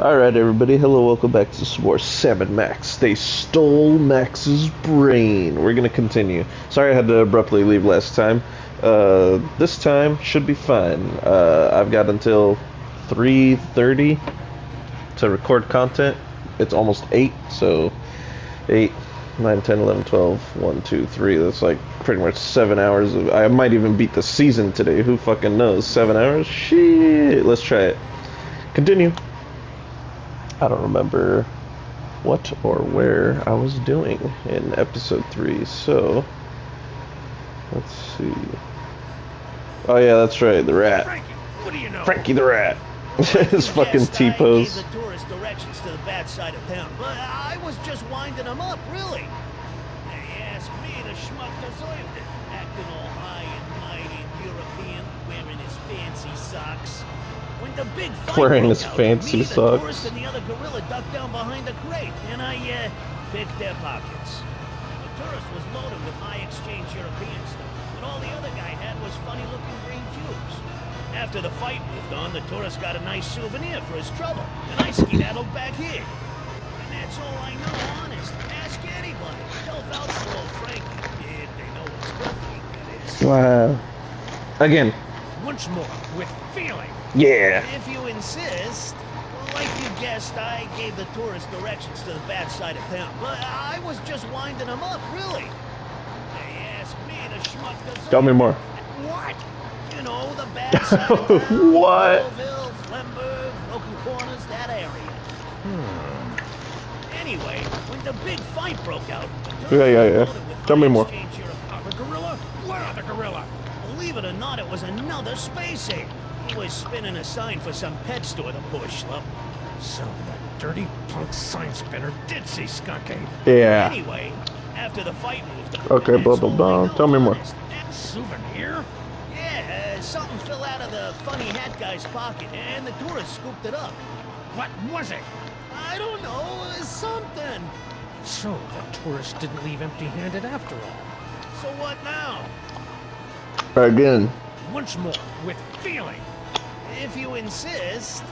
Alright, everybody, hello, welcome back to some more Salmon Max. They stole Max's brain. We're gonna continue. Sorry I had to abruptly leave last time. This time should be fine. I've got until 3:30 to record content. It's almost 8, so 8, 9, 10, 11, 12, 1, 2, 3. That's like pretty much 7 hours. I might even beat the season today. Who fucking knows? 7 hours? Shit. Let's try it. Continue. I don't remember what or where I was doing in episode 3, so let's see. Oh yeah, that's right, the rat. Frankie, what do you know? Frankie the rat. His fucking T-pose. I gave the tourist directions to the bad side of town, but I was just winding them up, really. They asked me, the schmuck deserved it, acting all high and mighty and European, wearing his fancy socks. When the big fight Wearing his out, fancy me, socks. The tourist and the other gorilla ducked down behind a crate, and I picked their pockets. The tourist was loaded with high exchange European stuff, and all the other guy had was funny-looking green cubes. After the fight moved on, the tourist got a nice souvenir for his trouble, and I skedaddled back here. And that's all I know, honest. Ask anybody. They'll vouch for old Frankie, if they know his girlfriend, that is. Wow. Again. Once more, with feeling. Yeah. If you insist. Like you guessed, I gave the tourist directions to the bad side of town, but I was just winding them up, really. They asked me to schmuck the... Tell me more. What? You know, the bad side of town. What? Millville, Flemberg, Broken Corners, that area. Anyway, when the big fight broke out... Yeah. Tell me more. The gorilla? Where the gorilla? Believe it or not, it was another space ape. He was spinning a sign for some pet store, the poor schlub. So that dirty punk sign spinner did see Skunk Ape. Yeah. Anyway, after the fight moved on... Okay, blah, blah, blah. Tell me more. Souvenir? Yeah, something fell out of the funny hat guy's pocket, and the tourist scooped it up. What was it? I don't know, something. So the tourist didn't leave empty-handed after all. So what now? Again. Once more, with feeling. If you insist.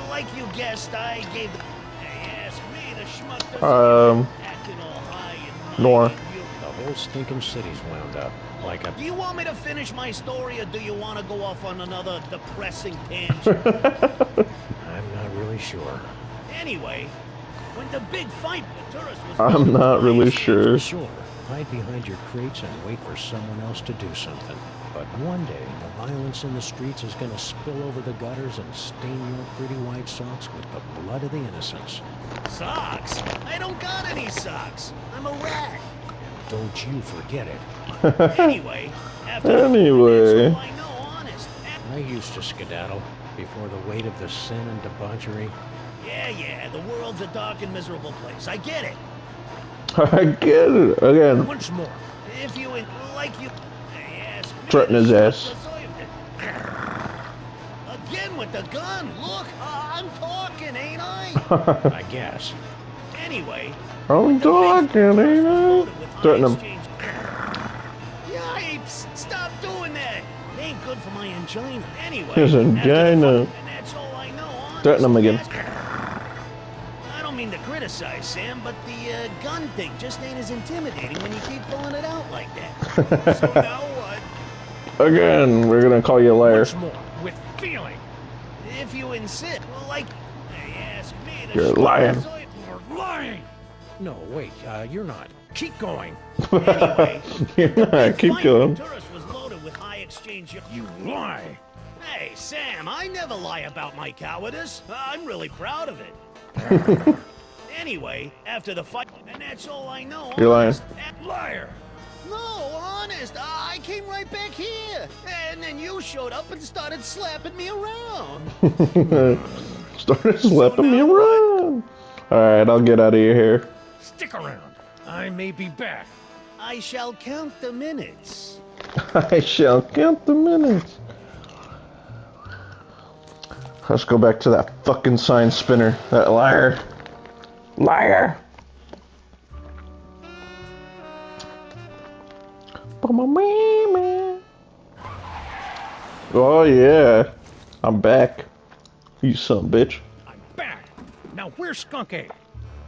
Like you guessed, I gave the... They asked me to schmuck the... acting all high and Nor. The whole stinking city's wound up. Like a... Do you want me to finish my story, or do you want to go off on another depressing tangent? I'm not really sure. Anyway, when the big fight, the tourist was... I'm not really sure. Sure, hide behind your crates and wait for someone else to do something. But one day, the violence in the streets is gonna spill over the gutters and stain your pretty white socks with the blood of the innocents. Socks? I don't got any socks. I'm a rat. Don't you forget it. Anyway, after Anyway. that's all I know, honest. I used to skedaddle before the weight of the sin and debauchery. Yeah, the world's a dark and miserable place. I get it. I get it. Again. Once more, if you like you... Threaten his ass. Again with the gun. Look, I'm talking, ain't I? I guess. Anyway. I'm talking, ain't I? Threaten him. Yipes! Stop doing that. It ain't good for my angina. Anyway. His angina. And that's all I know. Honest. Threaten him again. I don't mean to criticize, Sam, but the gun thing just ain't as intimidating when you keep pulling it out like that. So now what? Again, we're gonna call you a liar. Once more, with feeling. If you insist, like they ask me to... You're lying. You're lying. No, wait, you're not. Keep going. Anyway, You're not. Keep going. The tourist was loaded with high exchange... You lie. Hey, Sam, I never lie about my cowardice. I'm really proud of it. Anyway, after the fight, and that's all I know. You're lying. Liar. No, honest, I came right back here. And then you showed up and started slapping me around. Started slapping me around. Alright, I'll get out of your hair. Stick around. I may be back. I shall count the minutes. I shall count the minutes. Let's go back to that fucking sign spinner. That liar. Liar. Oh yeah. I'm back. You son of a bitch. I'm back. Now where's Skunk Ape?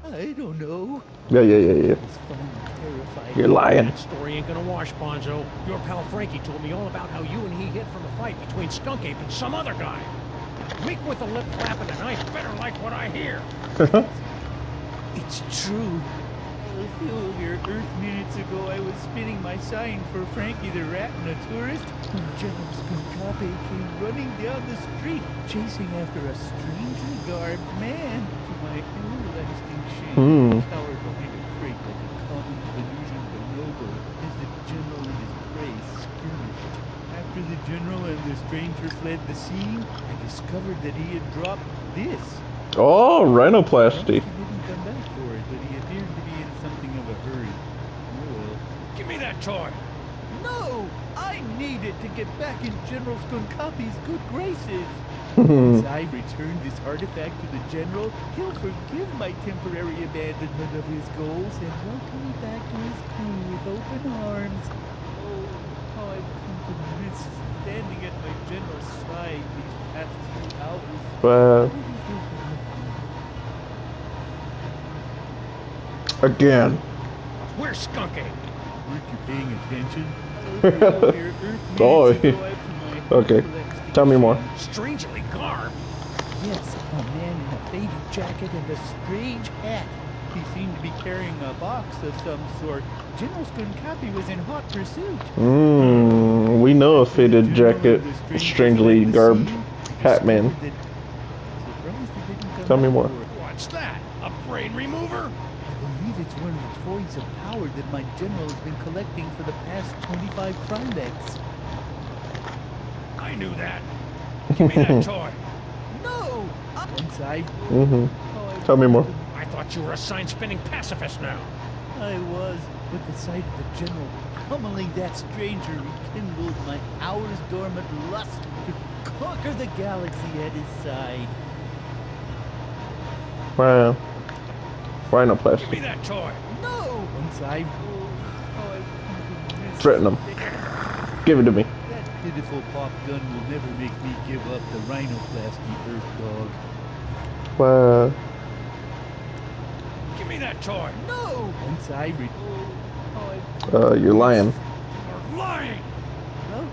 I don't know. Yeah. It's fun and terrifying. You're lying. That story ain't gonna wash, Bonzo. Your pal Frankie told me all about how you and he hid from a fight between Skunk Ape and some other guy. Meek with a lip flap and a knife better like what I hear. It's true. A few of your Earth minutes ago, I was spinning my sign for Frankie the Rat and a tourist when General Skunkape came running down the street, chasing after a strangely garbed man. To my everlasting shame, he cowered behind a crate like a common Venusian bonobo as the General and his prey skirmished. After the General and the stranger fled the scene, I discovered that he had dropped this. Oh, rhinoplasty. He didn't come back for it, but he appeared to be in something of a hurry. Oh well. Give me that toy. No! I need it to get back in General Skunkape's good graces. As I return this artifact to the General, he'll forgive my temporary abandonment of his goals and welcome me back to his crew with open arms. Oh, how I've come to miss standing at my General's side these past few hours. Again. Where's Skunk Ape? Weren't you paying attention? Oh, okay. Tell me more. Strangely garbed. Yes, a man in a faded jacket and a strange hat. He seemed to be carrying a box of some sort. General Skunkape was in hot pursuit. We know a faded jacket, strangely garbed hat man. Tell me more. What's that? A brain remover? I believe it's one of the toys of power that my general has been collecting for the past 25 Crimex. I knew that. Give me that toy. No! Once I... Tell me more. I thought you were a sign-spinning pacifist now. I was, but the sight of the general pummeling that stranger rekindled my hours dormant lust to conquer the galaxy at his side. Wow. Give me Rhinoplasty. that toy. No! Once I... Threaten him. Give it to me. That pitiful pop gun will never make me give up the rhinoplasty Earth dog. Wow. Give me that toy. No! Once I You're lying. You're lying. About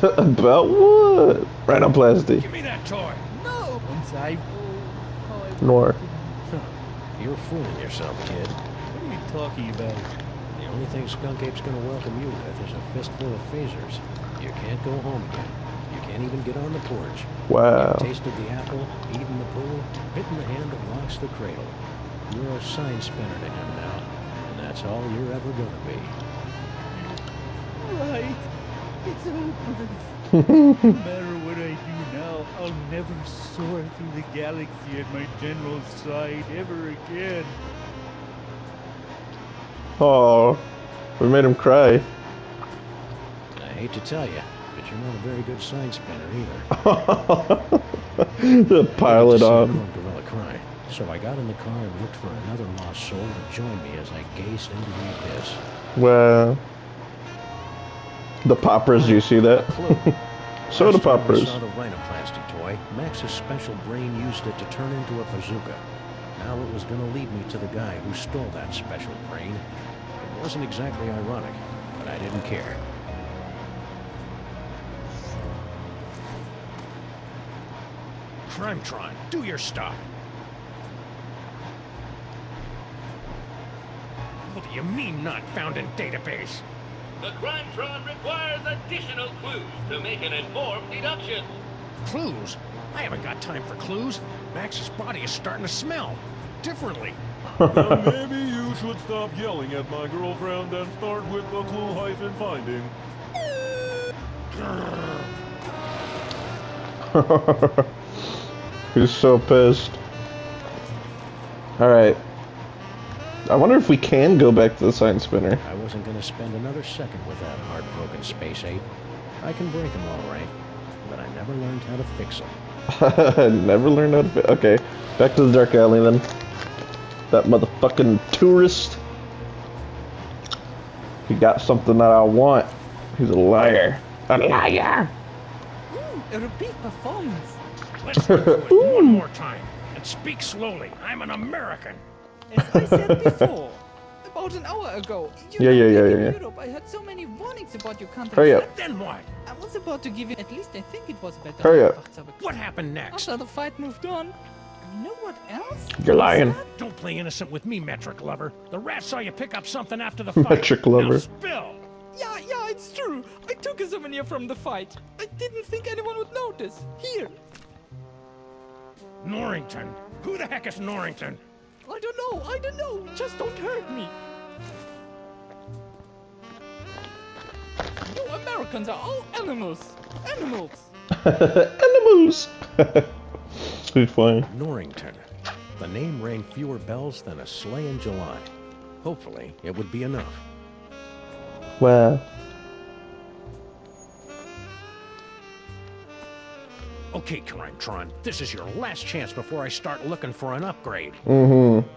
what? About what? Rhinoplasty. Give me that toy. No! Once I... Nor. You're fooling yourself, kid. What are you talking about? The only thing Skunk Ape's gonna welcome you with is a fistful of phasers. You can't go home again. You can't even get on the porch. Wow. You've tasted the apple, eaten the pool, bitten the hand that rocks the cradle. You're a sign spinner to him now, and that's all you're ever gonna be. Right. It's over. No matter what I do now, I'll never soar through the galaxy at my general's side ever again. Oh, we made him cry. I hate to tell you, but you're not a very good sign spinner either. The pile it on. Gorilla cry. So I got in the car and looked for another lost soul to join me as I gazed into the abyss. Well, the poppers, you see that? Soda Last time we poppers. saw the rhinoplasty toy, Max's special brain used it to turn into a bazooka. Now it was going to lead me to the guy who stole that special brain. It wasn't exactly ironic, but I didn't care. Crimetron, do your stuff. What do you mean not found in database? The Crimetron requires additional clues to make an informed deduction. Clues? I haven't got time for clues. Max's body is starting to smell differently. Then maybe you should stop yelling at my girlfriend and start with the clue-finding. He's so pissed. Alright. I wonder if we can go back to the sign spinner. I wasn't going to spend another second with that heartbroken space ape. I can break him all right, but I never learned how to fix him. Never learned how to okay, back to the dark alley then. That motherfucking tourist. He got something that I want. He's a liar. A liar. A repeat performance. Let's run through it one more time. And speak slowly. I'm an American. As I said before, about an hour ago. Yeah. In Europe, I had so many warnings about your country. Hurry up. Then what? I was about to give you, at least I think it was better. Hurry up. What happened next? After the fight moved on. You know what else? You're lying. Don't play innocent with me, metric lover. The rat saw you pick up something after the fight. Metric lover. Now spill. Yeah, it's true. I took a souvenir from the fight. I didn't think anyone would notice. Here. Norrington. Who the heck is Norrington? I don't know. Just don't hurt me. You Americans are all animals. Animals. It's funny. Norrington. The name rang fewer bells than a sleigh in July. Hopefully, it would be enough. Wow. Okay, Tron, this is your last chance before I start looking for an upgrade. Mm-hmm.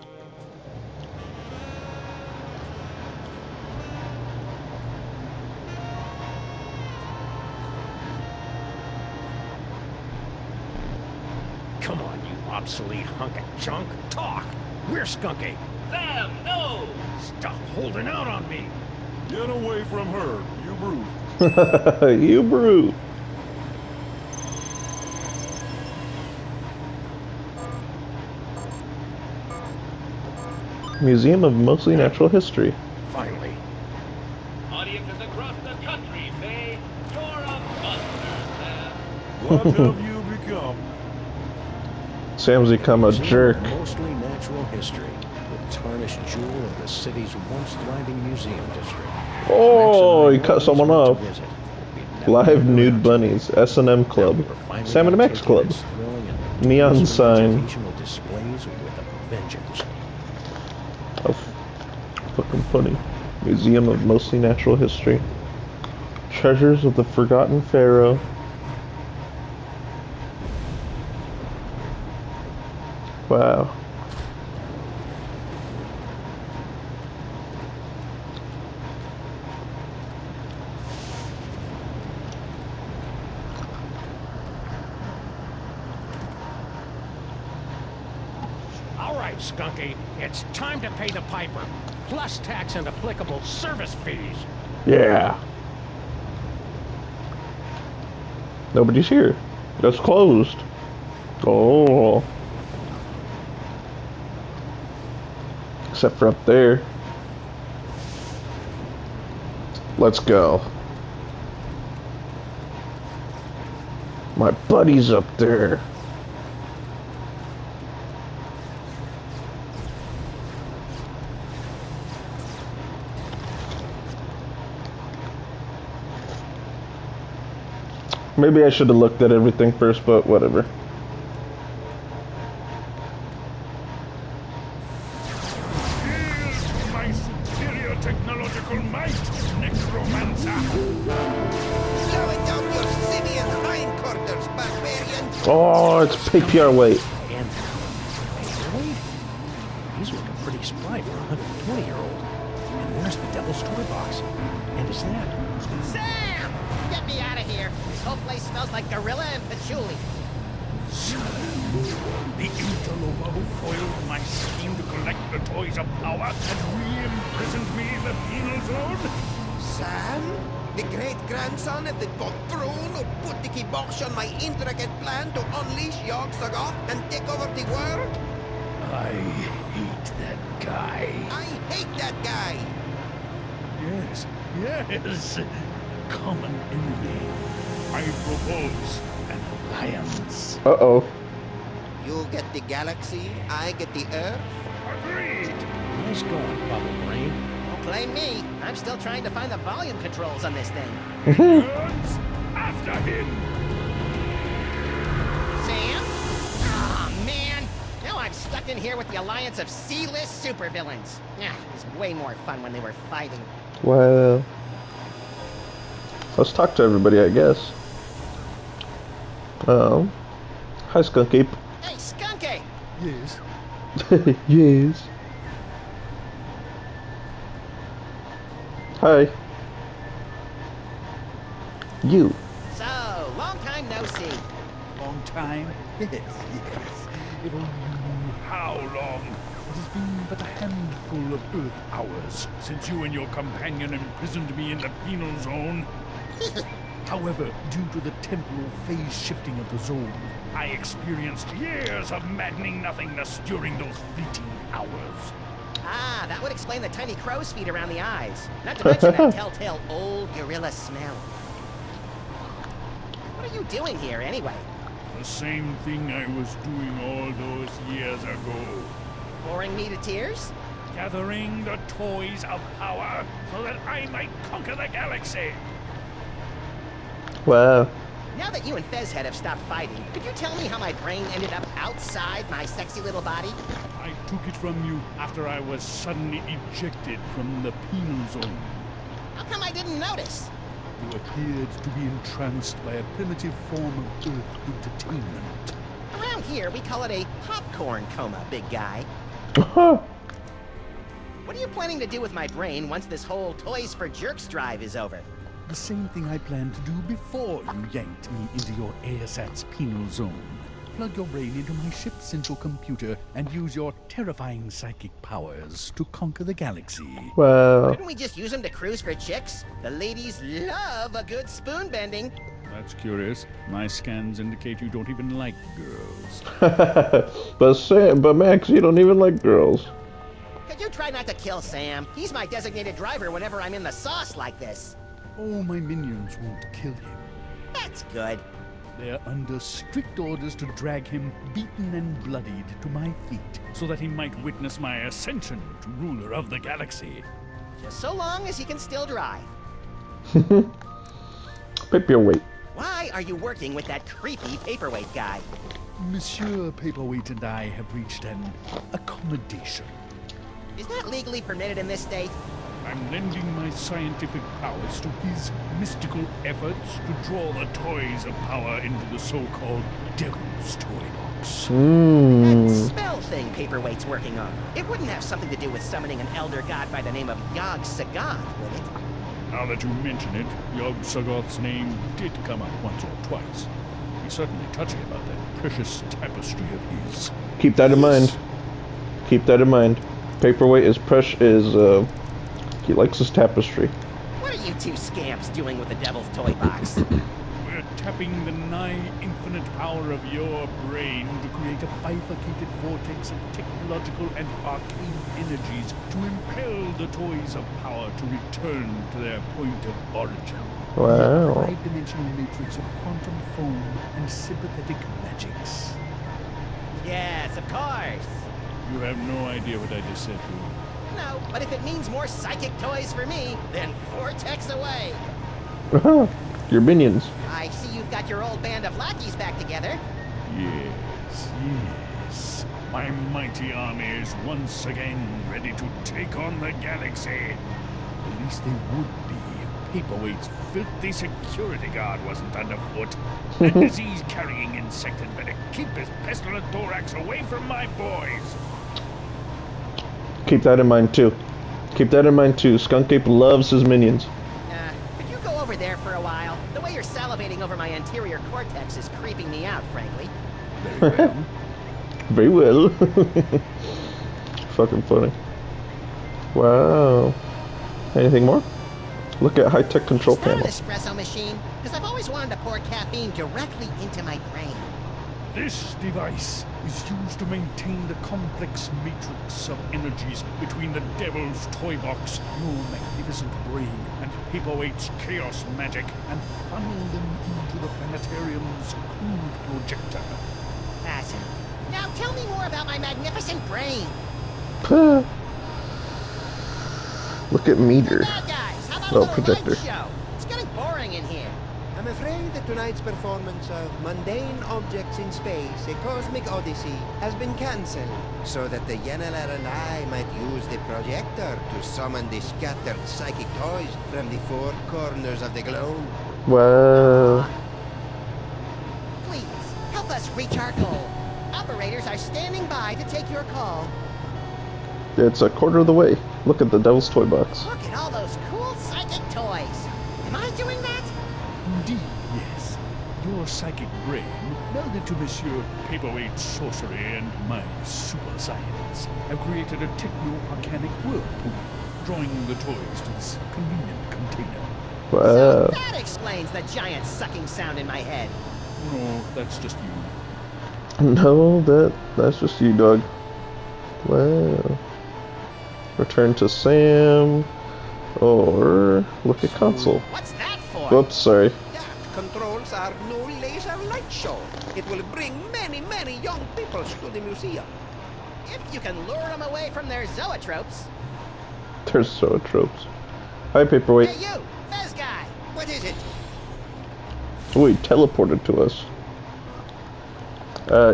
Come on, you obsolete hunk of junk. Talk! We're Skunky. Sam, no! Stop holding out on me. Get away from her, you brute. You brute. Museum of Mostly Natural History. Finally. Audiences across the country say you're a buster, Sam. What have you become? Sam's become a jerk. Mostly natural history, the tarnished jewel of the city's once thriving museum district. Oh, he cut someone off. Visit. Live nude bunnies. S&M Club. Sam and Max Club. Neon sign. Displays with a vengeance. Oh, fucking funny. Museum of Mostly Natural History. Treasures of the Forgotten Pharaoh. Wow. All right, Skunky, it's time to pay the piper, plus tax and applicable service fees. Yeah. Nobody's here. It's closed. Oh. Except for up there. Let's go. My buddy's up there. Maybe I should have looked at everything first, but whatever. My superior technological might, necromancer. Slowing down your simian hindquarters, barbarian. Oh, it's PPR weight. And really? He's looking pretty spry for a 120-year-old. And there's the devil's toy box. And is that? Sam! Get me out of here. This whole place smells like gorilla and patchouli. The interloper who foiled my scheme to collect the toys of power and re-imprisoned me in the penal zone? Sam? The great-grandson of the patron who put the kibosh on my intricate plan to unleash Yog-Sothoth and take over the world? I hate that guy. I hate that guy. Yes, yes. A common enemy. I propose an alliance. Uh-oh. You get the galaxy, I get the Earth. Agreed. Nice going, Bubble Brain. Don't blame me. I'm still trying to find the volume controls on this thing. Nerds, after him. Sam? Aw, man. Now I'm stuck in here with the alliance of C-list supervillains. Yeah, it was way more fun when they were fighting. Well, let's talk to everybody, I guess. Hi, Skunky. Hey, Skunky! Yes. Yes. Hi. You. So, long time no see. Long time, Yes, yes. If only you knew how long. It has been but a handful of Earth hours since you and your companion imprisoned me in the penal zone. However, due to the temporal phase shifting of the zone, I experienced years of maddening nothingness during those fleeting hours. Ah, that would explain the tiny crow's feet around the eyes. Not to mention that telltale old gorilla smell. What are you doing here, anyway? The same thing I was doing all those years ago. Boring me to tears? Gathering the toys of power so that I might conquer the galaxy. Wow. Now that you and Fezhead have stopped fighting, could you tell me how my brain ended up outside my sexy little body? I took it from you after I was suddenly ejected from the penal zone. How come I didn't notice? You appeared to be entranced by a primitive form of Earth entertainment. Around here, we call it a popcorn coma, big guy. What are you planning to do with my brain once this whole Toys for Jerks drive is over? The same thing I planned to do before you yanked me into your ASAT's penal zone. Plug your brain into my ship's central computer and use your terrifying psychic powers to conquer the galaxy. Wow. Couldn't we just use them to cruise for chicks? The ladies love a good spoon bending. That's curious. My scans indicate you don't even like girls. But Max, you don't even like girls. Could you try not to kill Sam? He's my designated driver whenever I'm in the sauce like this. Oh, my minions won't kill him. That's good. They're under strict orders to drag him, beaten and bloodied, to my feet, so that he might witness my ascension to ruler of the galaxy. Just so long as he can still drive. Paperweight. Why are you working with that creepy paperweight guy? Monsieur Paperweight and I have reached an accommodation. Is that legally permitted in this state? I'm lending my scientific powers to his mystical efforts to draw the toys of power into the so-called Devil's Toy Box. That spell thing Paperweight's working on. It wouldn't have something to do with summoning an elder god by the name of Yog Sagoth, would it? Now that you mention it, Yog Sagoth's name did come up once or twice. He's certainly touchy about that precious tapestry of his. Keep that in mind. Keep that in mind. Paperweight is he likes his tapestry. What are you two scamps doing with the Devil's Toy Box? We're tapping the nigh-infinite power of your brain to create a bifurcated vortex of technological and arcane energies to impel the toys of power to return to their point of origin. Wow. A five-dimensional matrix of quantum foam and sympathetic magics. Yes, of course. You have no idea what I just said to you. No, but if it means more psychic toys for me, then vortex away. Your minions. I see you've got your old band of lackeys back together. Yes, yes. My mighty army is once again ready to take on the galaxy. At least they would be if Paperweight's filthy security guard wasn't underfoot. That disease-carrying insect had better keep his pestilent thorax away from my boys. Keep that in mind too. Keep that in mind too. Skunk Ape loves his minions. Could you go over there for a while? The way you're salivating over my anterior cortex is creeping me out, frankly. Very well. Very well. Fucking funny. Wow. Anything more? Look at high-tech control Is that panel. an espresso machine? Because I've always wanted to pour caffeine directly into my brain. This device is used to maintain the complex matrix of energies between the Devil's Toy Box, your magnificent brain, and Paperweight's chaos magic, and funnel them into the planetarium's crude projector. Fascinating. Now tell me more about my magnificent brain. Look at meter. Bad guys, how about Oh, a little projector. light show? It's getting boring in here. I'm afraid that tonight's performance of Mundane Objects in Space, A Cosmic Odyssey, has been cancelled, so that the Yeneler and I might use the projector to summon the scattered psychic toys from the four corners of the globe. Wow. Please, help us reach our goal. Operators are standing by to take your call. It's a quarter of the way. Look at the Devil's Toy Box. Look at all those cool psychic toys. Am I doing that? Indeed, yes. Your your psychic brain melded to Monsieur Paperweight's sorcery and my super science have created a techno-arcanic whirlpool, drawing the toys to this convenient container. So Wow. that explains the giant sucking sound in my head. No, that's just you. No, that's just you, dog. Wow. Return to Sam, or look at console. What's that for? Whoops, sorry. That controls our new laser light show. It will bring many, many young people to the museum. If you can lure them away from their zoetropes. There's zoetropes. Hi, Paperweight. Hey, you, Fez guy. What is it? Oh, he teleported to us.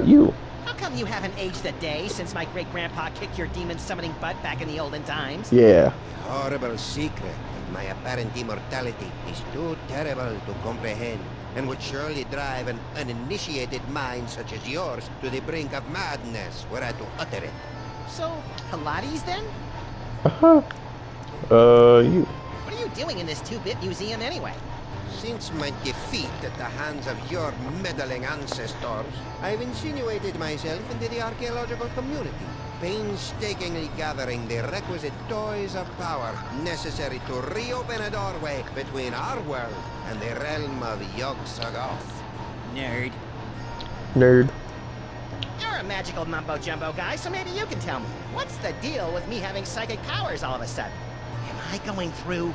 You. How come you haven't aged a day since my great-grandpa kicked your demon-summoning butt back in the olden times? Yeah. Horrible secret of my apparent immortality is too terrible to comprehend, and would surely drive an uninitiated mind such as yours to the brink of madness were I to utter it. So, Pilates then? Uh-huh. You. What are you doing in this 2-bit museum anyway? Since my defeat at the hands of your meddling ancestors, I've insinuated myself into the archaeological community, painstakingly gathering the requisite toys of power necessary to reopen a doorway between our world and the realm of Yog-Sothoth. Nerd. Nerd. You're a magical mumbo-jumbo guy, so maybe you can tell me. What's the deal with me having psychic powers all of a sudden? Am I going through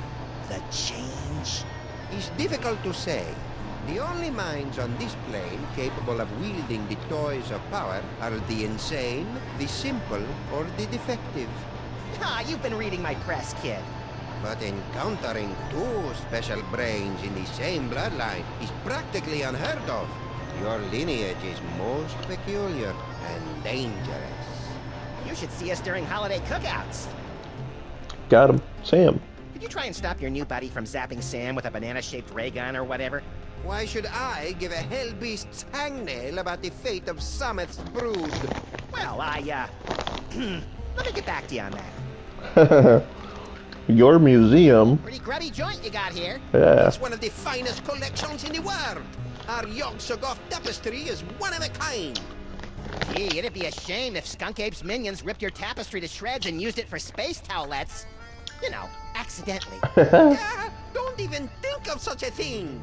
the change? It's difficult to say. The only minds on this plane capable of wielding the toys of power are the insane, the simple, or the defective. Ah, you've been reading my press, kid. But encountering two special brains in the same bloodline is practically unheard of. Your lineage is most peculiar and dangerous. You should see us during holiday cookouts. Got him. Sam. Could you try and stop your new buddy from zapping Sam with a banana-shaped ray gun or whatever? Why should I give a hell-beast's hangnail about the fate of Sameth's brood? Well, let me get back to you on that. Your museum. Pretty grubby joint you got here. Yeah. It's one of the finest collections in the world. Our Yog-Sothoth tapestry is one of a kind. Gee, it'd be a shame if Skunk Ape's minions ripped your tapestry to shreds and used it for space towelettes. You know, accidentally. Yeah, don't even think of such a thing.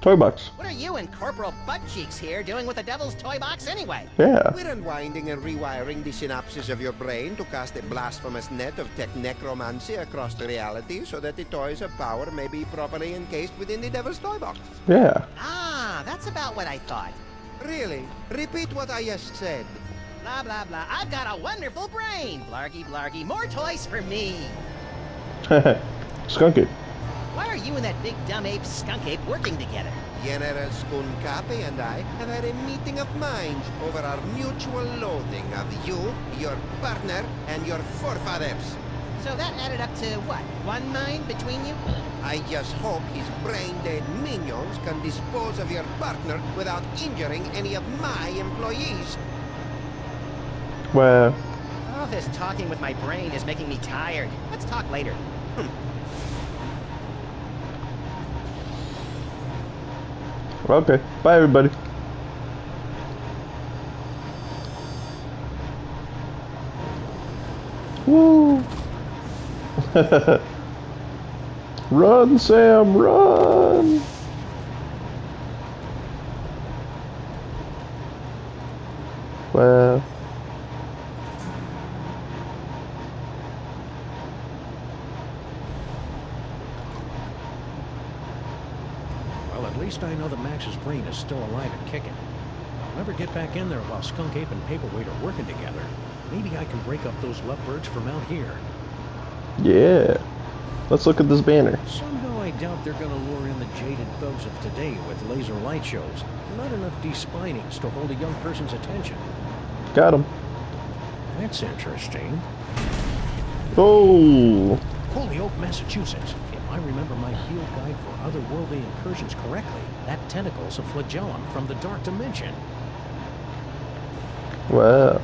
Toy box. What are you and Corporal Butt Cheeks here doing with the Devil's Toy Box anyway? Yeah. We're unwinding and rewiring the synapses of your brain to cast a blasphemous net of tech necromancy across the reality so that the toys of power may be properly encased within the Devil's Toy Box. Yeah. Ah, that's about what I thought. Really? Repeat what I just said. Blah, blah, blah. I've got a wonderful brain. Blargy, blargy. More toys for me. Skunky. Why are you and that big dumb ape Skunk Ape working together? General Skunkapi and I have had a meeting of minds over our mutual loathing of you, your partner, and your forefathers. So that added up to what? One mind between you? I just hope his brain-dead minions can dispose of your partner without injuring any of my employees. Well. All this talking with my brain is making me tired. Let's talk later. Okay. Bye, everybody. Woo! Run, Sam, run! Well. Well, at least I know that Max's brain is still alive and kicking. I'll never get back in there while Skunk Ape and Paperweight are working together. Maybe I can break up those lovebirds from out here. Yeah. Let's look at this banner. Somehow I doubt they're gonna lure in the jaded thugs of today with laser light shows. Not enough despinings to hold a young person's attention. Got him. That's interesting. Oh! Holyoke, Massachusetts. If I remember my field guide for otherworldly incursions correctly, that tentacle's a flagellum from the dark dimension. Wow.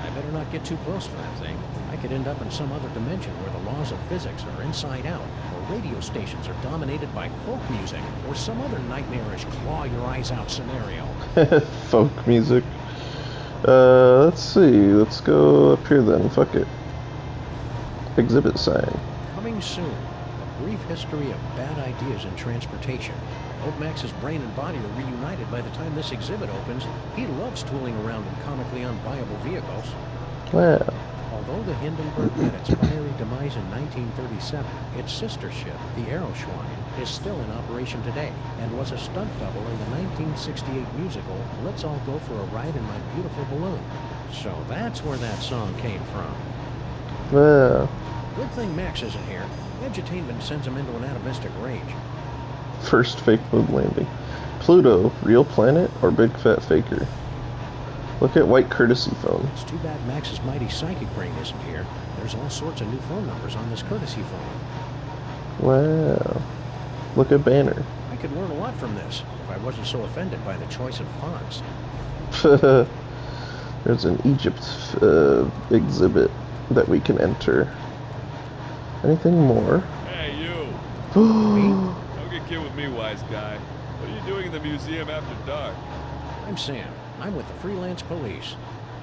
I better not get too close to that thing. I could end up in some other dimension where the laws of physics are inside out, or radio stations are dominated by folk music or some other nightmarish claw-your-eyes-out scenario. Folk music. Let's see. Let's go up here then. Fuck it. Exhibit sign. Coming soon, a brief history of bad ideas in transportation. I hope Max's brain and body are reunited by the time this exhibit opens. He loves tooling around in comically unviable vehicles. Wow. Although the Hindenburg met its fiery demise in 1937, its sister ship, the Aeroschwein, is still in operation today and was a stunt double in the 1968 musical Let's All Go for a Ride in My Beautiful Balloon. So that's where that song came from. Wow. Good thing Max isn't here. Edutainment sends him into an atavistic rage. First fake moon landing. Pluto, real planet or big fat faker? Look at white courtesy phone. It's too bad Max's mighty psychic brain isn't here. There's all sorts of new phone numbers on this courtesy phone. Wow. Look at banner. I could learn a lot from this if I wasn't so offended by the choice of fonts. There's an Egypt exhibit that we can enter. Anything more? Hey, you. Don't get kid with me, wise guy. What are you doing in the museum after dark? I'm Sam. I'm with the Freelance Police.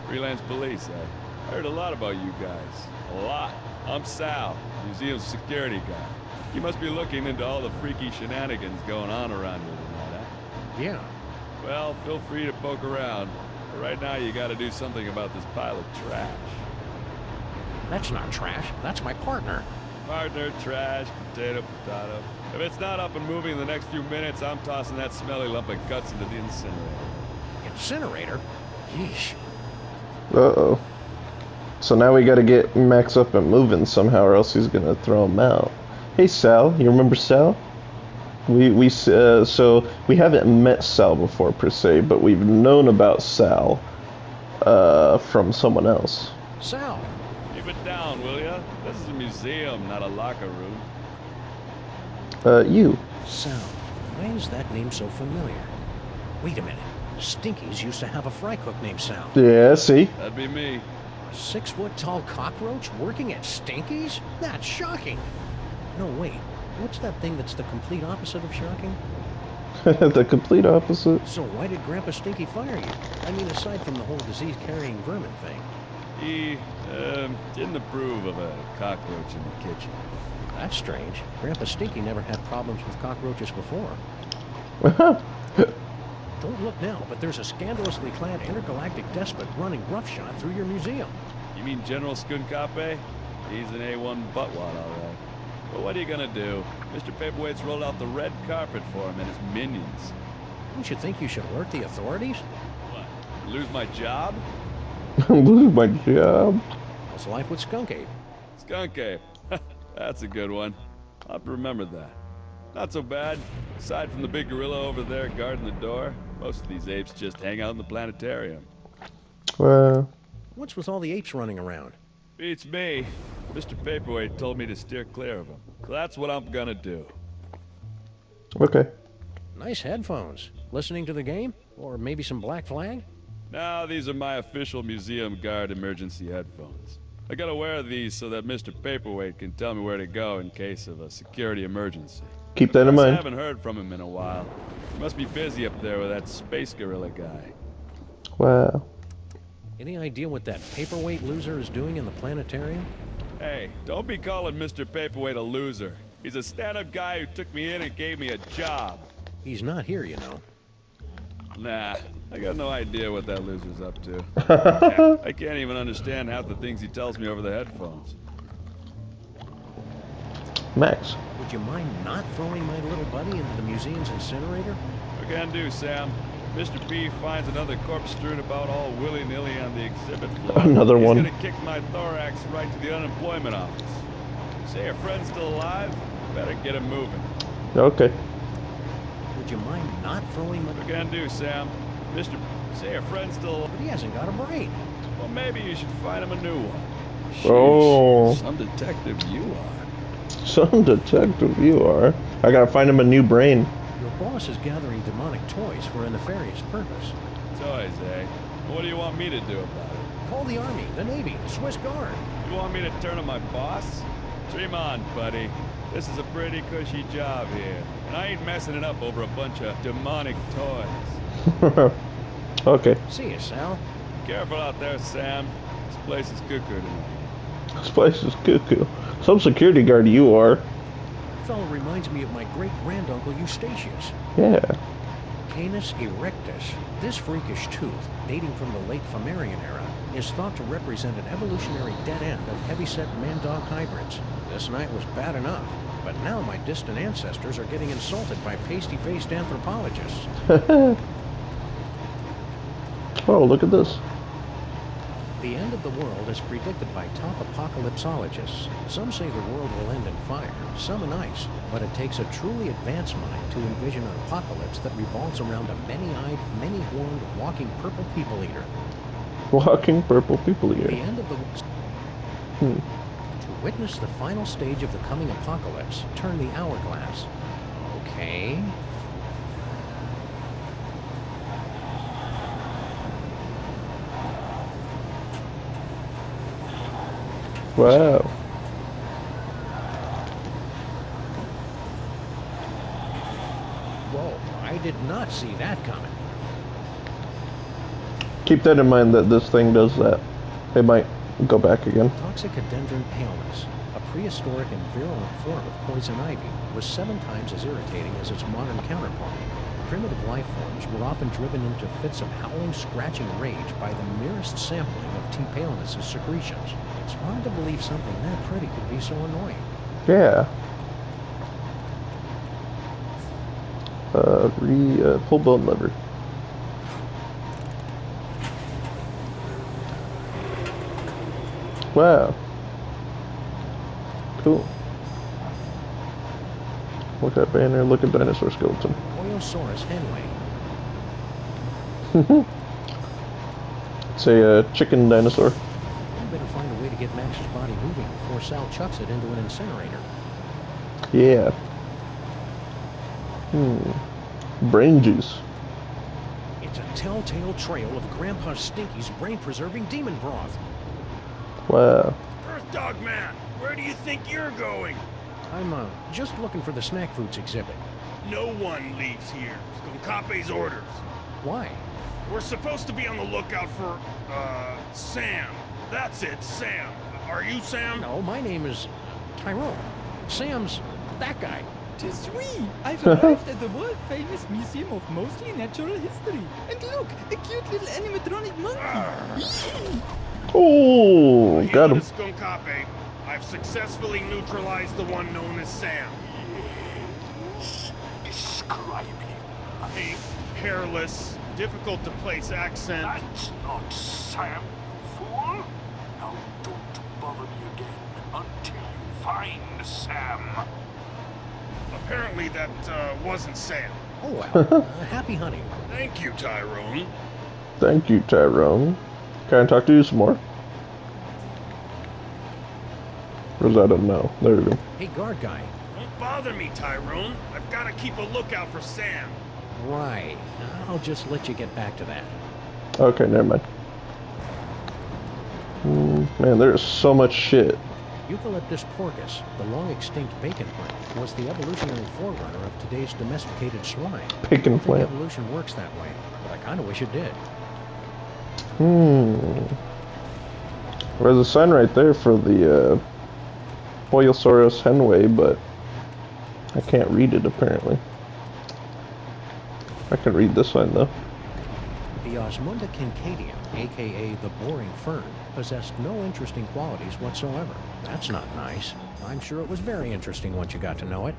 Freelance police, eh? I heard a lot about you guys. A lot. I'm Sal, museum security guy. You must be looking into all the freaky shenanigans going on around here tonight, huh? Yeah. Well, feel free to poke around. But right now, you gotta do something about this pile of trash. That's not trash. That's my partner. Partner, trash, potato, potato. If it's not up and moving in the next few minutes, I'm tossing that smelly lump of guts into the incinerator. Incinerator? Yeesh. Uh-oh. So now we gotta get Max up and moving somehow or else he's gonna throw him out. Hey Sal, you remember Sal? So we haven't met Sal before per se, but we've known about Sal from someone else. Sal! Keep it down, will ya? This is a museum, not a locker room. You. Sal. Why is that name so familiar? Wait a minute. Stinkies used to have a fry cook named Sal. Yeah, see? That'd be me. A 6-foot-tall cockroach working at Stinkies? That's shocking. No, wait. What's that thing that's the complete opposite of shocking? The complete opposite? So why did Grandpa Stinky fire you? I mean, aside from the whole disease-carrying vermin thing. He, didn't approve of a cockroach in the kitchen. That's strange. Grandpa Stinky never had problems with cockroaches before. Don't look now, but there's a scandalously clad intergalactic despot running roughshod through your museum. You mean General Skunkape? He's an A1 buttwad, all right. But what are you gonna do? Mr. Paperweight's rolled out the red carpet for him and his minions. Don't you think you should alert the authorities? What? Lose my job? Lose my job. How's life with Skunk Ape? Skunk Ape. That's a good one. I'll have to remember that. Not so bad. Aside from the big gorilla over there guarding the door, most of these apes just hang out in the planetarium. What's with all the apes running around? Beats me. Mr. Paperweight told me to steer clear of them. So that's what I'm gonna do. Okay. Nice headphones. Listening to the game? Or maybe some Black Flag? No, these are my official museum guard emergency headphones. I gotta wear these so that Mr. Paperweight can tell me where to go in case of a security emergency. Keep that in mind. I haven't heard from him in a while. He must be busy up there with that space gorilla guy. Wow. Any idea what that paperweight loser is doing in the planetarium? Hey, don't be calling Mr. Paperweight a loser. He's a stand-up guy who took me in and gave me a job. He's not here, you know. Nah, I got no idea what that loser's up to. I can't even understand half the things he tells me over the headphones. Max. Would you mind not throwing my little buddy into the museum's incinerator? What can I do, Sam? Mr. P finds another corpse strewn about all willy-nilly on the exhibit floor. Another one. He's gonna kick my thorax right to the unemployment office. Say your friend's still alive? Better get him moving. Okay. Would you mind not throwing my... What can I do, Sam? Say your friend's still alive. But he hasn't got a brain. Well, maybe you should find him a new one. Oh. Some detective you are. Some detective you are. I gotta find him a new brain. Your boss is gathering demonic toys for a nefarious purpose. Toys, eh? What do you want me to do about it? Call the Army, the Navy, the Swiss Guard. You want me to turn on my boss? Dream on, buddy. This is a pretty cushy job here, and I ain't messing it up over a bunch of demonic toys. Okay. See you, Sal. Careful out there, Sam. This place is cuckoo tonight. This place is cuckoo. Some security guard you are. Fellow reminds me of my great-granduncle Eustachius. Yeah. Canis erectus. This freakish tooth, dating from the late Flammarian era, is thought to represent an evolutionary dead end of heavyset man-dog hybrids. This night was bad enough, but now my distant ancestors are getting insulted by pasty-faced anthropologists. Oh, look at this. The end of the world is predicted by top apocalypsologists. Some say the world will end in fire, some in ice, but it takes a truly advanced mind to envision an apocalypse that revolves around a many-eyed, many-horned, walking purple people eater. Walking purple people The eater. end of the... To witness the final stage of the coming apocalypse, turn the hourglass. Okay. Wow. Whoa, I did not see that coming. Keep that in mind that this thing does that. It might go back again. Toxicodendron paleness, a prehistoric and virulent form of poison ivy, was 7 times as irritating as its modern counterpart. Primitive life forms were often driven into fits of howling, scratching rage by the merest sampling of T. paleness' secretions. It's hard to believe something that pretty could be so annoying. Yeah. Pull bone lever. Wow. Cool. Look at banner, look at dinosaur skeleton. Oyosaurus henway. It's a chicken dinosaur. We better find a way to get Max's body moving before Sal chucks it into an incinerator. Yeah. Brain juice. It's a telltale trail of Grandpa Stinky's brain-preserving demon broth. Wow. Earth Dog Man, where do you think you're going? I'm, just looking for the snack foods exhibit. No one leaves here. Sconcape's orders. Why? We're supposed to be on the lookout for, Sam. That's it, Sam. Are you Sam? No, my name is Tyrone. Sam's that guy. Tis we! I've arrived at the world-famous Museum of Mostly Natural History. And look, a cute little animatronic monkey. Oh, got him. Sconcape. I've successfully neutralized the one known as Sam. Yes. Describe him. Pink, hairless, difficult to place accent. That's not Sam, fool. Now don't bother me again until you find Sam. Apparently that, wasn't Sam. Oh, well, happy hunting. Thank you, Tyrone. Thank you, Tyrone. Can I talk to you some more? Or is that a no? There we go. Hey, guard guy. Don't bother me, Tyrone. I've got to keep a lookout for Sam. Right. I'll just let you get back to that. Okay, never mind. Man, there's so much shit. Eucalyptus porcus, the long-extinct bacon plant, was the evolutionary forerunner of today's domesticated swine. Bacon I don't think plant. evolution works that way, but I kind of wish it did. There's a sign right there for the Oyosaurus henway, but I can't read it apparently. I can read this sign though. The Osmunda Kincadia, aka the boring fern, possessed no interesting qualities whatsoever. That's not nice. I'm sure it was very interesting once you got to know it.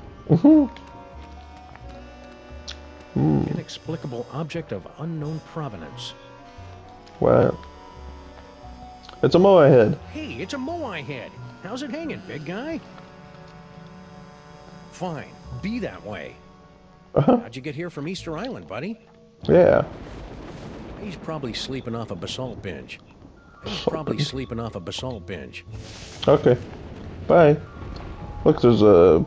Inexplicable object of unknown provenance. Wow. It's a moai head. Hey, it's a moai head. How's it hanging, big guy? Fine, be that way. How'd you get here from Easter Island, buddy? Yeah. He's probably sleeping off a basalt binge. Okay. Bye. Look, there's a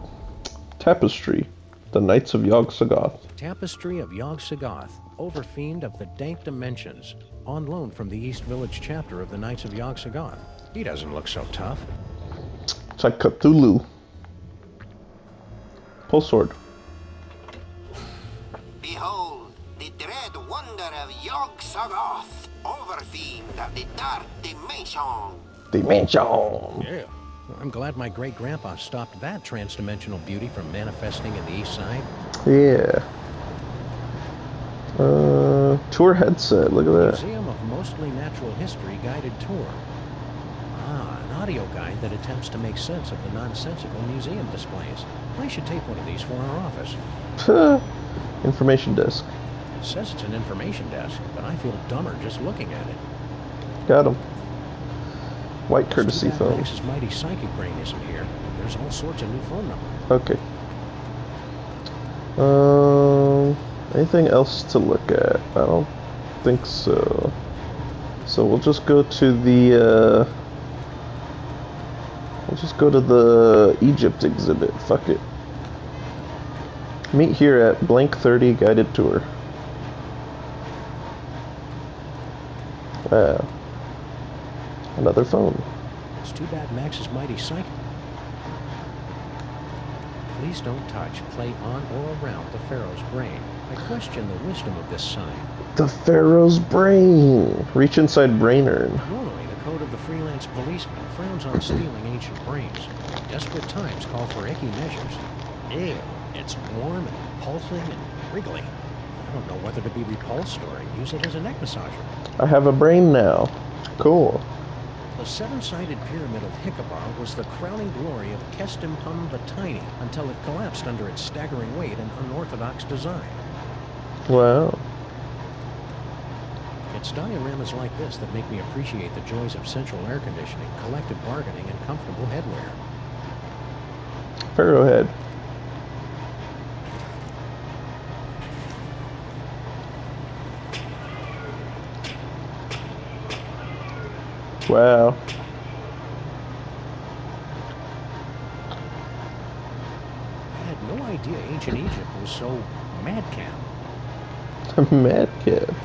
tapestry. The Knights of Yog-Sothoth. Tapestry of Yog-Sothoth, overfiend of the dank dimensions, on loan from the East Village chapter of the Knights of Yog-Sothoth. He doesn't look so tough. It's like Cthulhu. Pulse sword. Behold, the dread wonder of Yog-Sothoth, overfiend of the dark dimension. Dimension. Yeah. I'm glad my great-grandpa stopped that trans-dimensional beauty from manifesting in the East Side. Yeah. Tour headset. Look at that. Museum of Mostly Natural History guided tour. Ah, an audio guide that attempts to make sense of the nonsensical museum displays. I should tape one of these for our office. Information desk. It says it's an information desk, but I feel dumber just looking at it. Got him. White courtesy It's too bad phone. Max's mighty psychic brain isn't here. There's all sorts of new phone numbers. Okay. Anything else to look at? I don't think so. So we'll just go to the Egypt exhibit. Fuck it. Meet here at blank 30 guided tour. Wow. Another phone. It's too bad Max's mighty psychic. Please don't touch, play on or around the Pharaoh's brain. I question the wisdom of this sign. The Pharaoh's brain. Reach inside brain urn. Normally, the code of the freelance policeman frowns on stealing ancient brains. Desperate times call for icky measures. Ew, it's warm and pulsing and wriggly. I don't know whether to be repulsed or use it as a neck massager. I have a brain now. Cool. The seven-sided pyramid of Hicabar was the crowning glory of Kestimhum the Tiny until it collapsed under its staggering weight and unorthodox design. Wow. It's dioramas like this that make me appreciate the joys of central air conditioning, collective bargaining, and comfortable headwear. Pharaoh head. Wow. I had no idea ancient Egypt was so madcap. Madcap. If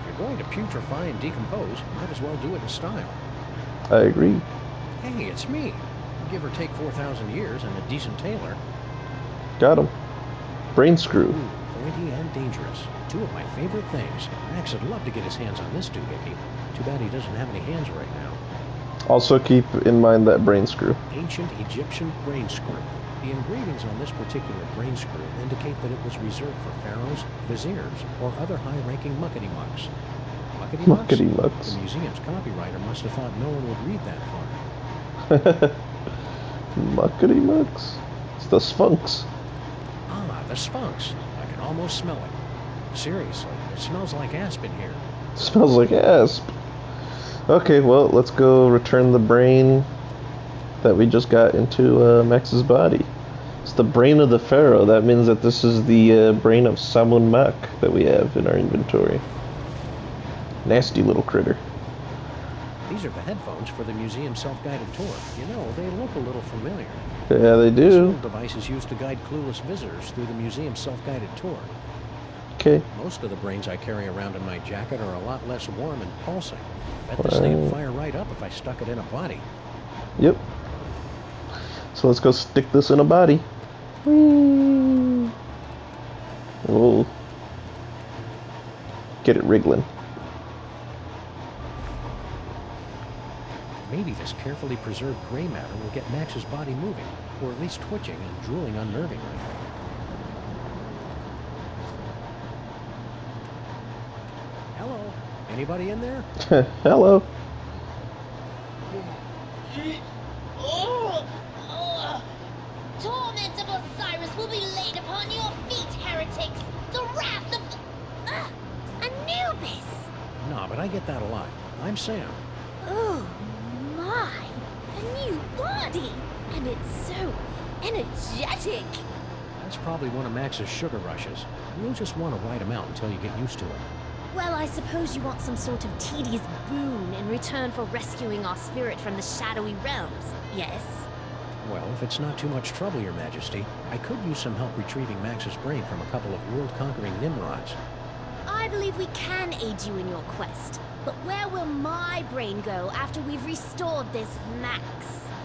you're going to putrefy and decompose, might as well do it in style. I agree. Hey, it's me. Give or take 4,000 years and a decent tailor. Got him. Brain screw. Ooh, pointy and dangerous. Two of my favorite things. Max would love to get his hands on this doohickey. Too bad he doesn't have any hands right now. Also keep in mind that brain screw. Ancient Egyptian brain screw. The engravings on this particular brain screw indicate that it was reserved for pharaohs, viziers, or other high-ranking muckety-mucks. Muckety-mucks? Muckety-mucks. The museum's copywriter must have thought no one would read that far. Muckety-mucks? It's the Sphinx. Ah, the Sphinx. I can almost smell it. Seriously, it smells like aspen here. Smells like asp. Okay, well, let's go return the brain that we just got into Max's body. It's the brain of the pharaoh. That means that this is the brain of Samun Mak that we have in our inventory. Nasty little critter. These are the headphones for the museum self-guided tour. You know, they look a little familiar. Yeah, they This do. little device is used to guide clueless visitors through the museum's self-guided tour. Okay. Most of the brains I carry around in my jacket are a lot less warm and pulsing. Bet this thing would fire right up if I stuck it in a body. Yep. So let's go stick this in a body. Whee! We'll get it wriggling. Maybe this carefully preserved gray matter will get Max's body moving, or at least twitching and drooling unnervingly. Hello? Anybody in there? Hello. Torment of Osiris will be laid upon your feet, heretics! The wrath of Anubis! Nah, but I get that a lot. I'm Sam. Oh my! A new body! And it's so energetic! That's probably one of Max's sugar rushes. You'll just want to ride him out until you get used to him. Well, I suppose you want some sort of tedious boon in return for rescuing our spirit from the shadowy realms, yes? Well, if it's not too much trouble, Your Majesty, I could use some help retrieving Max's brain from a couple of world-conquering Nimrods. I believe we can aid you in your quest, but where will my brain go after we've restored this Max?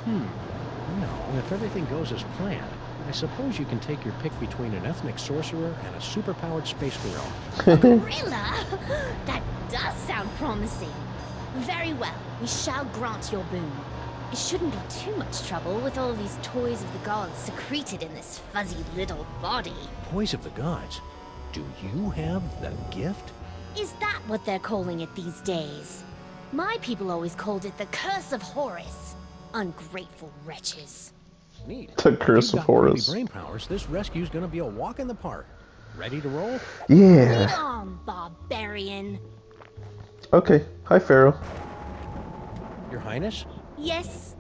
No, if everything goes as planned, I suppose you can take your pick between an ethnic sorcerer and a superpowered space gorilla. Gorilla? That does sound promising. Very well, we shall grant your boon. It shouldn't be too much trouble with all these toys of the gods secreted in this fuzzy little body. Toys of the gods? Do you have the gift? Is that what they're calling it these days? My people always called it the Curse of Horus. Ungrateful wretches. Neat. The Curse of Horus. Brain powers, this rescue's gonna be a walk in the park. Ready to roll? Yeah. Lead on, barbarian. Okay. Hi, Pharaoh. Your Highness? Yes?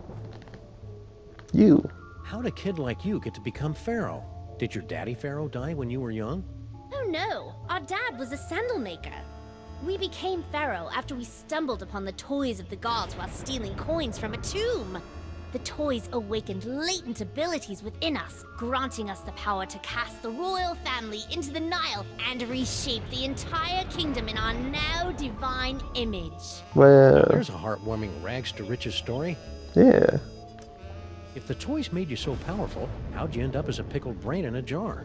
You. How'd a kid like you get to become Pharaoh? Did your daddy Pharaoh die when you were young? Oh no, our dad was a sandal maker. We became Pharaoh after we stumbled upon the toys of the gods while stealing coins from a tomb. The toys awakened latent abilities within us, granting us the power to cast the royal family into the Nile and reshape the entire kingdom in our now divine image. Well. There's a heartwarming rags to riches story. Yeah. If the toys made you so powerful, how'd you end up as a pickled brain in a jar?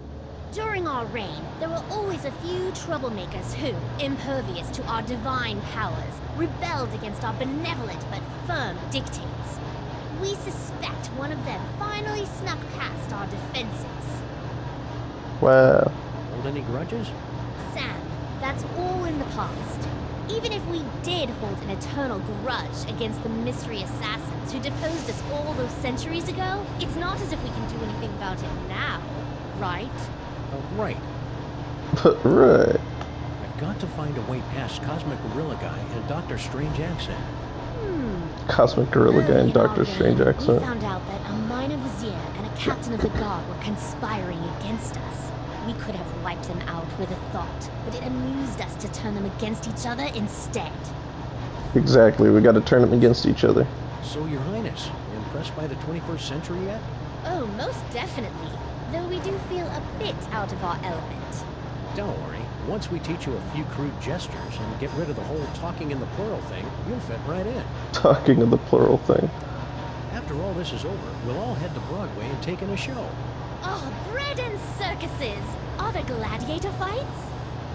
During our reign, there were always a few troublemakers who, impervious to our divine powers, rebelled against our benevolent but firm dictates. We suspect one of them finally snuck past our defenses. Wow. Hold any grudges? Sam, that's all in the past. Even if we did hold an eternal grudge against the mystery assassins who deposed us all those centuries ago, it's not as if we can do anything about it now, right? Right. Right. I've got to find a way past Cosmic Gorilla Guy and Dr. Strange Accent. Cosmic Gorilla Guy and Early in our Doctor reign, Strange accent. We found out that a minor vizier and a captain of the guard were conspiring against us. We could have wiped them out with a thought, but it amused us to turn them against each other instead. Exactly. We got to turn them against each other. So, Your Highness, impressed by the 21st century yet? Oh, most definitely. Though we do feel a bit out of our element. Don't worry. Once we teach you a few crude gestures and get rid of the whole talking in the plural thing, you'll fit right in. Talking of the plural thing. After all this is over, we'll all head to Broadway and take in a show. Oh, bread and circuses! Are there gladiator fights?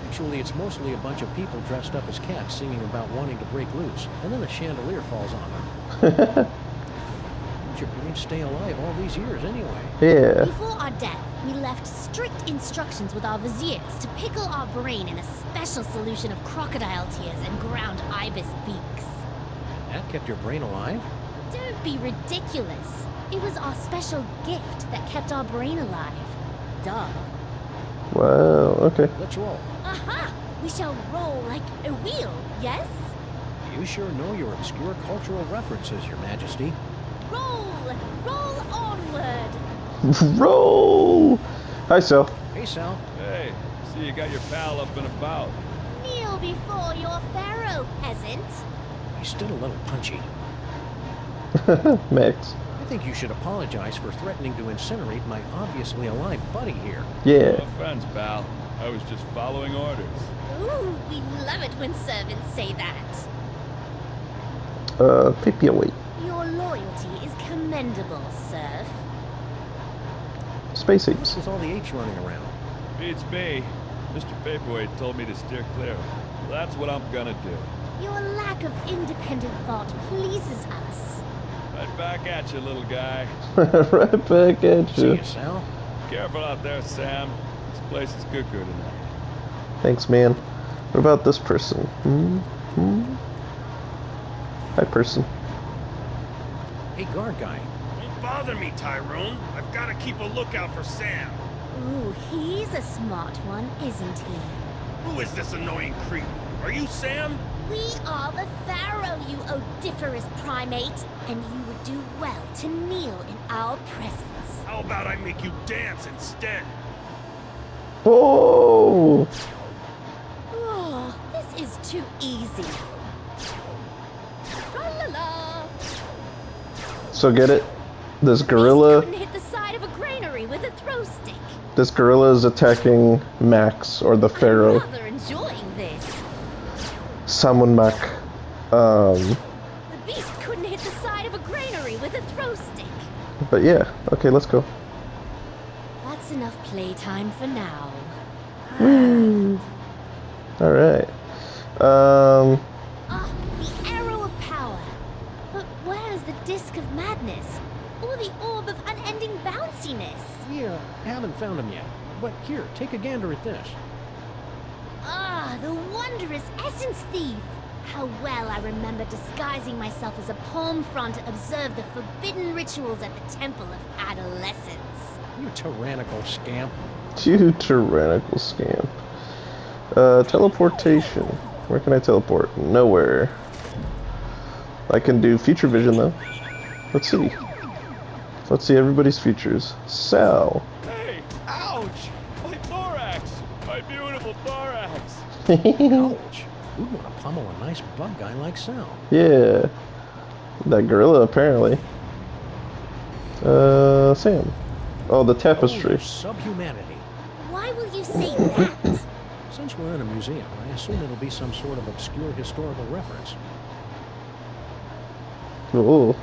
Actually, it's mostly a bunch of people dressed up as cats singing about wanting to break loose, and then a chandelier falls on them. How'd your brain stay alive all these years anyway? Yeah. Before our death, we left strict instructions with our viziers to pickle our brain in a special solution of crocodile tears and ground ibis beaks. That kept your brain alive? Don't be ridiculous. It was our special gift that kept our brain alive. Duh. Wow. Okay. Let's roll. Aha! We shall roll like a wheel, yes? You sure know your obscure cultural references, Your Majesty. Roll! Roll onward! Roll! Hi, Sal. Hey, Sal. Hey, see you got your pal up and about. Kneel before your pharaoh, peasant. He's still a little punchy. Max. I think you should apologize for threatening to incinerate my obviously alive buddy here. Yeah. No offense, pal. I was just following orders. Ooh, we love it when servants say that. Paperweight. Your loyalty is commendable, serf. Space What's apes. with all the apes running around? Beats me. Mr. Paperweight told me to steer clear. That's what I'm gonna do. Your lack of independent thought pleases us. Right back at you, little guy. Right back at See you. you, Sal. Careful out there, Sam. This place is cuckoo tonight. Thanks, man. What about this person? Hi, person. Hey, guard guy. Don't bother me, Tyrone. I've got to keep a lookout for Sam. Ooh, he's a smart one, isn't he? Who is this annoying creep? Are you Sam? We are the Pharaoh, you odiferous primate, and you would do well to kneel in our presence. How about I make you dance instead? Oh! Oh, this is too easy. Tra-la-la. So get it? This Beast gorilla. couldn't hit the side of a granary with a throw stick. This gorilla is attacking Max or the I'm Pharaoh. rather enjoying this. Someone Mac. The beast couldn't hit the side of a granary with a throw stick. But yeah. Okay, let's go. That's enough playtime for now. Alright. Ah, the arrow of power. But where is the disc of madness? Or the orb of unending bounciness? Yeah, haven't found them yet. But here, take a gander at this. Ah, the wondrous essence thief! How well I remember disguising myself as a palm frond to observe the forbidden rituals at the Temple of Adolescence. You tyrannical scamp. You tyrannical scamp. Teleportation. Where can I teleport? Nowhere. I can do feature vision though. Let's see. Let's see everybody's features. Sal. Hey! Ouch! My thorax! My beautiful thorax! Ouch. Who'd want to pummel a nice bug guy like Sal? Yeah. That gorilla apparently. Sam. Oh, the tapestry. Oh, subhumanity. Why will you say that? Since we're in a museum, I assume it'll be some sort of obscure historical reference. Oh.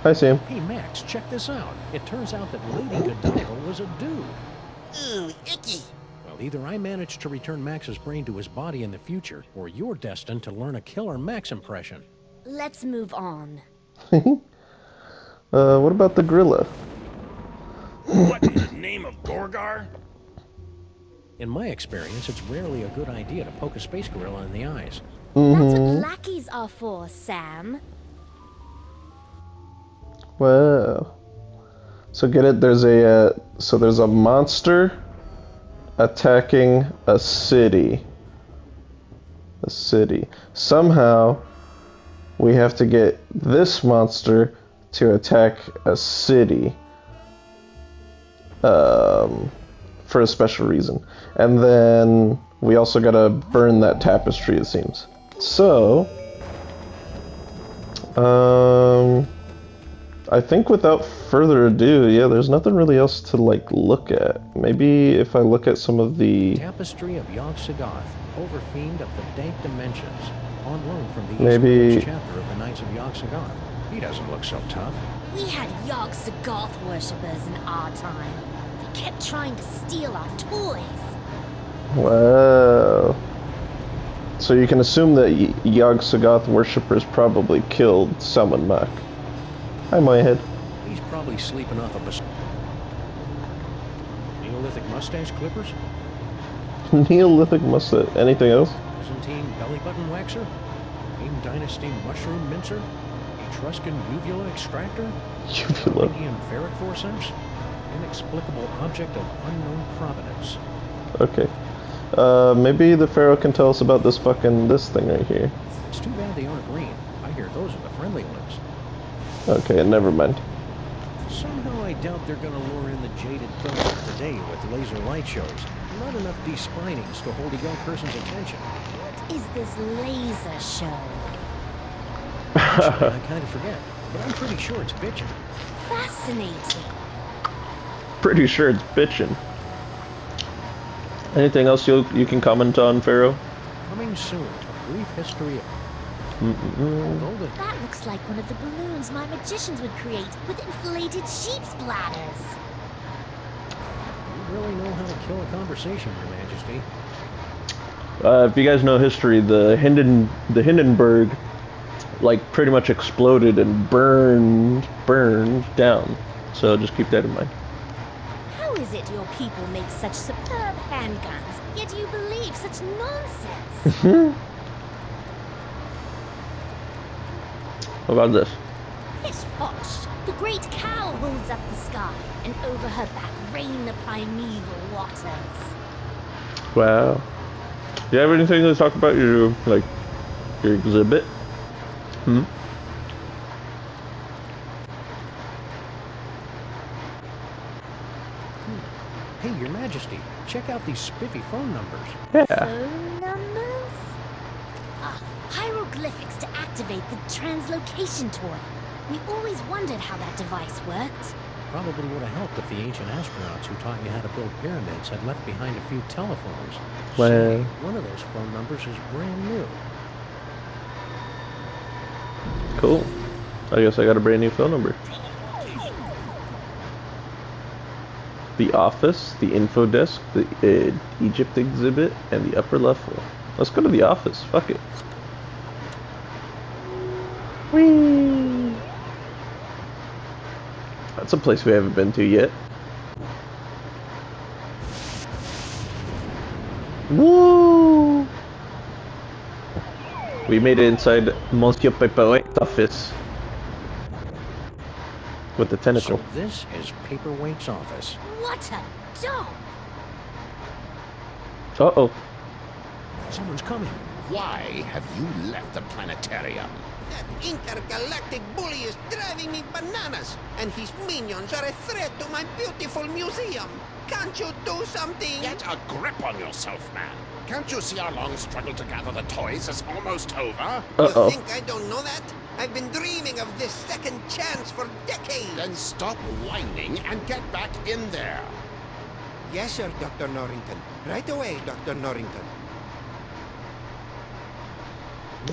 Hi, Sam. Hey, Max, check this out. It turns out that Lady Godiva was a dude. Ooh, icky. Well, either I managed to return Max's brain to his body in the future, or you're destined to learn a killer Max impression. Let's move on. What about the gorilla? What in the name of Gorgar? In my experience, it's rarely a good idea to poke a space gorilla in the eyes. That's what lackeys are for, Sam. Wow. So get it, there's a monster attacking a city. A city. Somehow we have to get this monster to attack a city. For a special reason. And then we also gotta burn that tapestry, it seems. So I think without further ado, yeah, there's nothing really else to like look at. Maybe if I look at some of the Tapestry of Yog-Sothoth, overfiend of the dank dimensions, on loan from the Maybe- East chapter of the Knights of Yog-Sothoth. He doesn't look so tough. We had Yog-Sothoth worshippers in our time. They kept trying to steal our toys. Wow. So you can assume that Yog-Sothoth worshippers probably killed Salmon Mac. Hi, my head. He's probably sleeping off a Neolithic mustache clippers? Neolithic mustache. Anything else? Byzantine belly button waxer? Ming Dynasty mushroom mincer? Etruscan uvula extractor? Uvula. Indian ferret forceps? Inexplicable object of unknown provenance. Okay. Maybe the Pharaoh can tell us about this thing right here. It's too bad they aren't green. I hear those are the friendly ones. Okay, never mind. Somehow I doubt they're gonna lure in the jaded crowd of today with laser light shows. Not enough despinings to hold a young person's attention. What is this laser show? Actually, I kind of forget, but I'm pretty sure it's bitchin'. Fascinating. Pretty sure it's bitchin'. Anything else you can comment on, Pharaoh? Coming soon, a brief history of... That looks like one of the balloons my magicians would create with inflated sheep's bladders. You really know how to kill a conversation, Your Majesty. If you guys know history, the Hindenburg, like, pretty much exploded and burned down. So just keep that in mind. How is it your people make such superb handguns, yet you believe such nonsense? What about this? Pish posh! The great cow holds up the sky, and over her back rain the primeval waters. Wow. Do you have anything to talk about your exhibit? Hey, Your Majesty, check out these spiffy phone numbers. Yeah. Phone numbers? Ah, hieroglyphics to activate the translocation toy. We always wondered how that device worked. Probably would have helped if the ancient astronauts who taught you how to build pyramids had left behind a few telephones. Well. Say, one of those phone numbers is brand new. Cool. I guess I got a brand new phone number. The office, the info desk, the Egypt exhibit, and the upper level. Let's go to the office. Fuck it. Whee! That's a place we haven't been to yet. Woo! We made it inside Monsieur Paperweight's office. With the tentacle. So this is Paperweight's office. What a dog! Uh-oh. Someone's coming. Why have you left the planetarium? That intergalactic bully is driving me bananas, and his minions are a threat to my beautiful museum. Can't you do something? Get a grip on yourself, man. Can't you see our long struggle to gather the toys is almost over? Uh-oh. You think I don't know that? I've been dreaming of this second chance for decades. Then stop whining and get back in there. Yes, sir, Dr. Norrington. Right away, Dr. Norrington.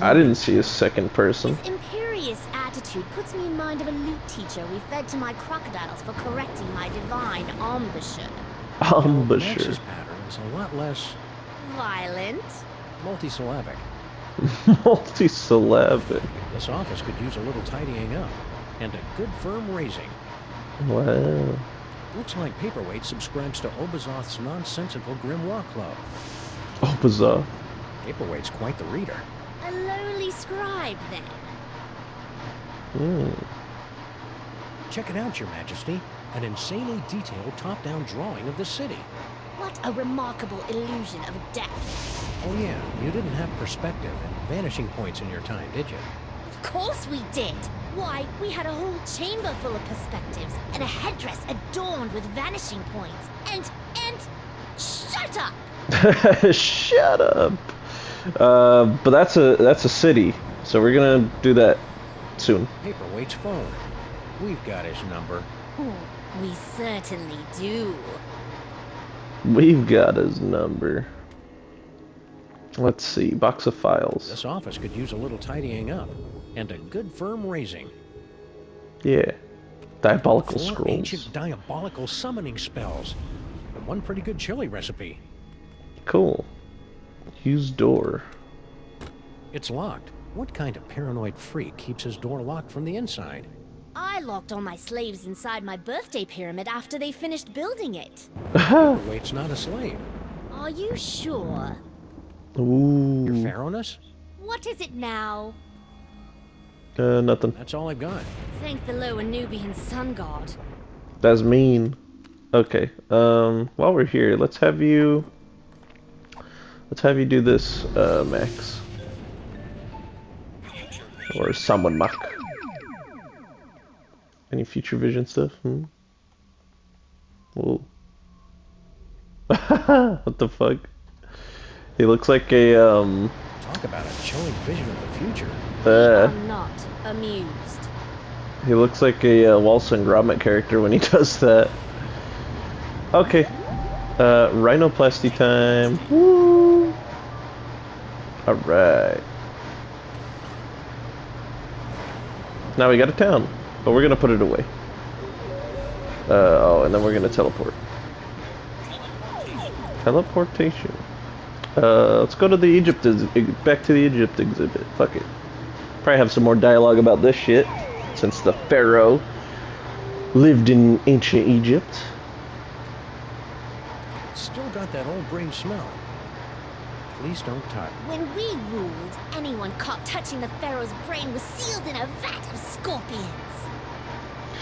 I didn't see a second person. His imperious attitude puts me in mind of a loot teacher we fed to my crocodiles for correcting my divine embouchure. Max's pattern is a lot less Violent? multisyllabic. Multisyllabic. This office could use a little tidying up and a good firm raising. Wow. Looks like Paperweight subscribes to Obazoth's nonsensical Grimoire Club. Obazoth. Paperweight's quite the reader. A lowly scribe, then. Check it out, Your Majesty. An insanely detailed top-down drawing of the city. What a remarkable illusion of depth. Oh yeah, you didn't have perspective and vanishing points in your time, did you? Of course we did. Why, we had a whole chamber full of perspectives and a headdress adorned with vanishing points. And shut up! Shut up. But that's a city, so we're gonna do that soon. Paperweight's phone. We've got his number. Oh, we certainly do. We've got his number. Let's see, box of files. This office could use a little tidying up and a good firm raising. Yeah. Diabolical 4 scrolls. ancient diabolical summoning spells. And one pretty good chili recipe. Cool. Use door. It's locked. What kind of paranoid freak keeps his door locked from the inside? I locked all my slaves inside my birthday pyramid after they finished building it. Paperweight's not a slave. Are you sure? Ooh. Your pharaohness? What is it now? Nothing. That's all I've got. Thank the lower Nubian sun god. That's mean. Okay. While we're here, let's have you do this, Max. Or someone, Mac. Any future vision stuff? Whoa. What the fuck? He looks like a, Talk about a chilling vision of the future. I'm not amused. He looks like a Wallace and Gromit character when he does that. Okay. Rhinoplasty time. Woo! Alright. Now we got a town, but we're gonna put it away. Oh, and then we're gonna teleport. Teleportation. Let's go to the back to the Egypt exhibit. Fuck it. Probably have some more dialogue about this shit, since the pharaoh lived in ancient Egypt. Still got that old brain smell. Please don't touch. When we ruled, anyone caught touching the pharaoh's brain was sealed in a vat of scorpions.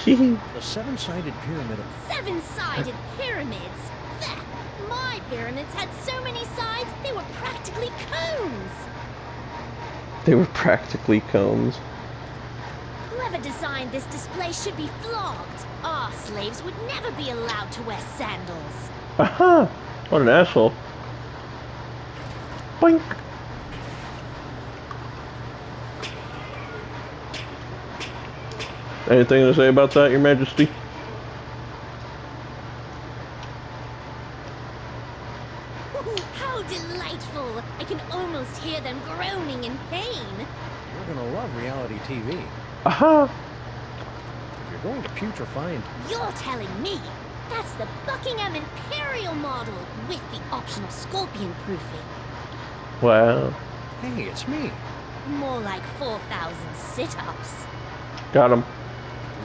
The seven-sided pyramid of... Seven-sided pyramids? My pyramids had so many sides, they were practically cones. They were practically cones. Whoever designed this display should be flogged. Our slaves would never be allowed to wear sandals. Aha! What an asshole. Boink! Anything to say about that, Your Majesty? How delightful! I can almost hear them groaning in pain. You're gonna love reality TV. Aha! If you're going to putrefy and... You're telling me. That's the Buckingham Imperial model with the optional scorpion proofing. Wow. Hey, it's me. More like 4,000 sit-ups. Got him.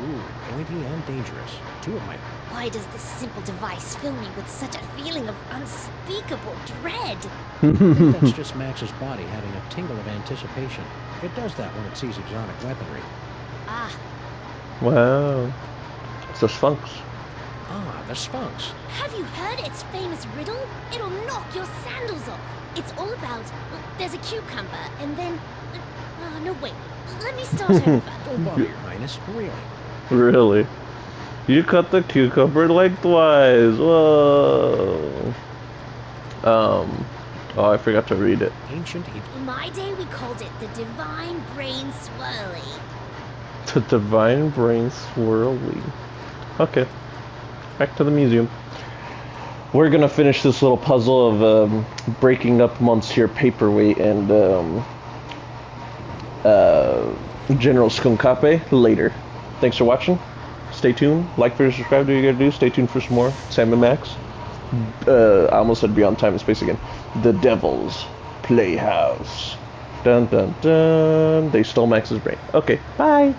Ooh, pointy and dangerous. Two of my... Why does this simple device fill me with such a feeling of unspeakable dread? I think that's just Max's body having a tingle of anticipation. It does that when it sees exotic weaponry. Ah. Wow. It's the Sphinx. Ah, the Sphinx. Have you heard its famous riddle? It'll knock your sandals off. It's all about, there's a cucumber, and then... Oh, no, wait. Let me start over. Don't bother, Your Highness. Really. Really? You cut the cucumber lengthwise. Whoa. Oh, I forgot to read it. Ancient In my day, we called it the Divine Brain Swirly. The Divine Brain Swirly. Okay. Back to the museum. We're gonna finish this little puzzle of breaking up Monsieur Paperweight and General Skunkape later. Thanks for watching. Stay tuned. Like, favorite, subscribe. Do what you gotta do. Stay tuned for some more Sam and Max. I almost said Beyond Time and Space again. The Devil's Playhouse. Dun dun dun. They stole Max's brain. Okay, bye.